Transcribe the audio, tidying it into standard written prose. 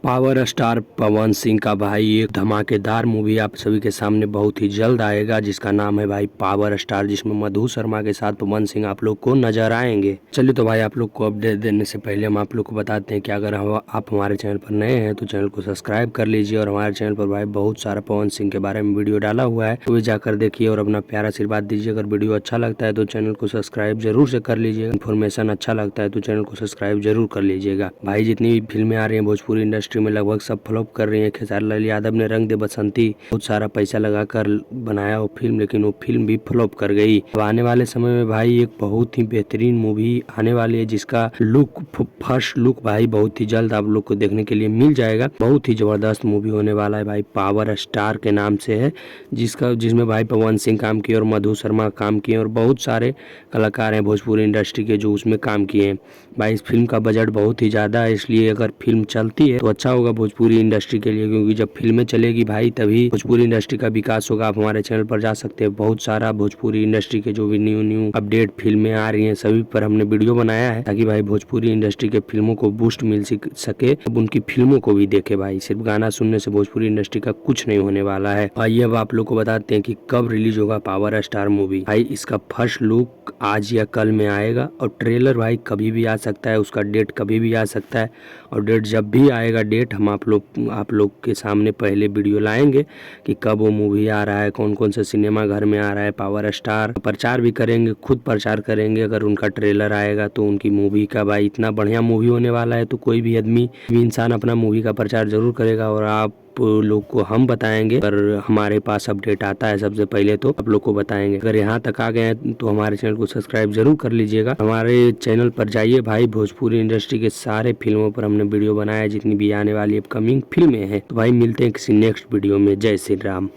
Power star Pawan Singh का भाई एक धमाकेदार मूवी आप सभी के सामने बहुत ही जल्द आएगा, जिसका नाम है भाई पावर स्टार, जिसमें मधु शर्मा के साथ पवन सिंह आप लोग को नजर आएंगे। चलिए तो भाई आप लोग को अपडेट देने से पहले हम आप लोग को बताते हैं कि अगर आप हमारे चैनल पर नए हैं तो चैनल को सब्सक्राइब कर लीजिए, और हमारे चैनल पर भाई बहुत सारा पवन सिंह के बारे में वीडियो डाला हुआ है, तो भी जाकर देखिए और अपना प्यारा आशीर्वाद दीजिए। अगर वीडियो अच्छा लगता है तो चैनल को सब्सक्राइब जरूर से कर लीजिएगा, इन्फॉर्मेशन अच्छा लगता है तो चैनल को सब्सक्राइब जरूर कर लीजिएगा। भाई जितनी भी फिल्में आ रही है भोजपुरी इंडस्ट्री में लगभग सब फ्लॉप कर रही है। खेसारी लाल यादव ने रंग दे बसंती बहुत सारा पैसा लगाकर बनाया वो फिल्म, लेकिन वो फिल्म भी फ्लॉप कर गई। अब आने वाले समय में भाई एक बहुत ही बेहतरीन मूवी आने वाली है, जिसका लुक फर्स्ट लुक भाई बहुत ही जल्द आप लोग को देखने के लिए मिल जाएगा। बहुत ही जबरदस्त मूवी होने वाला है भाई, पावर स्टार के नाम से है, जिसमें भाई पवन सिंह काम किए और मधु शर्मा काम किए और बहुत सारे कलाकार हैं भोजपुरी इंडस्ट्री के जो उसमें काम किए हैं। भाई इस फिल्म का बजट बहुत ही ज़्यादा है, इसलिए अगर फिल्म चलती है तो अच्छा होगा भोजपुरी इंडस्ट्री के लिए, क्योंकि जब फिल्में चलेगी भाई तभी भोजपुरी इंडस्ट्री का विकास होगा। आप हमारे चैनल पर जा सकते हैं, बहुत सारा भोजपुरी इंडस्ट्री के जो भी न्यू अपडेट फिल्में आ रही हैं सभी पर हमने वीडियो बनाया है, ताकि भाई भोजपुरी इंडस्ट्री के फिल्मों को बूस्ट मिल सके। अब उनकी फिल्मों को भी देखे भाई, सिर्फ गाना सुनने से भोजपुरी इंडस्ट्री का कुछ नहीं होने वाला है। आइए अब आप लोग को बताते हैं कि कब रिलीज होगा पावर स्टार मूवी। भाई इसका फर्स्ट लुक आज या कल में आएगा, और ट्रेलर भाई कभी भी आ सकता है, उसका डेट कभी भी आ सकता है। और डेट जब भी आएगा डेट हम आप लोग के सामने पहले वीडियो लाएंगे कि कब वो मूवी आ रहा है, कौन कौन से सिनेमा घर में आ रहा है। पावर स्टार प्रचार भी करेंगे, खुद प्रचार करेंगे अगर उनका ट्रेलर आएगा तो उनकी मूवी का। भाई इतना बढ़िया मूवी होने वाला है तो कोई भी आदमी इंसान अपना मूवी का प्रचार जरूर करेगा, और आप लोग को हम बताएंगे। पर हमारे पास अपडेट आता है सबसे पहले तो आप लोग को बताएंगे। अगर यहाँ तक आ गए हैं तो हमारे चैनल को सब्सक्राइब जरूर कर लीजिएगा। हमारे चैनल पर जाइए भाई, भोजपुरी इंडस्ट्री के सारे फिल्मों पर हमने वीडियो बनाया, जितनी भी आने वाली अपकमिंग फिल्में हैं। तो भाई मिलते हैं किसी नेक्स्ट वीडियो में। जय श्री राम।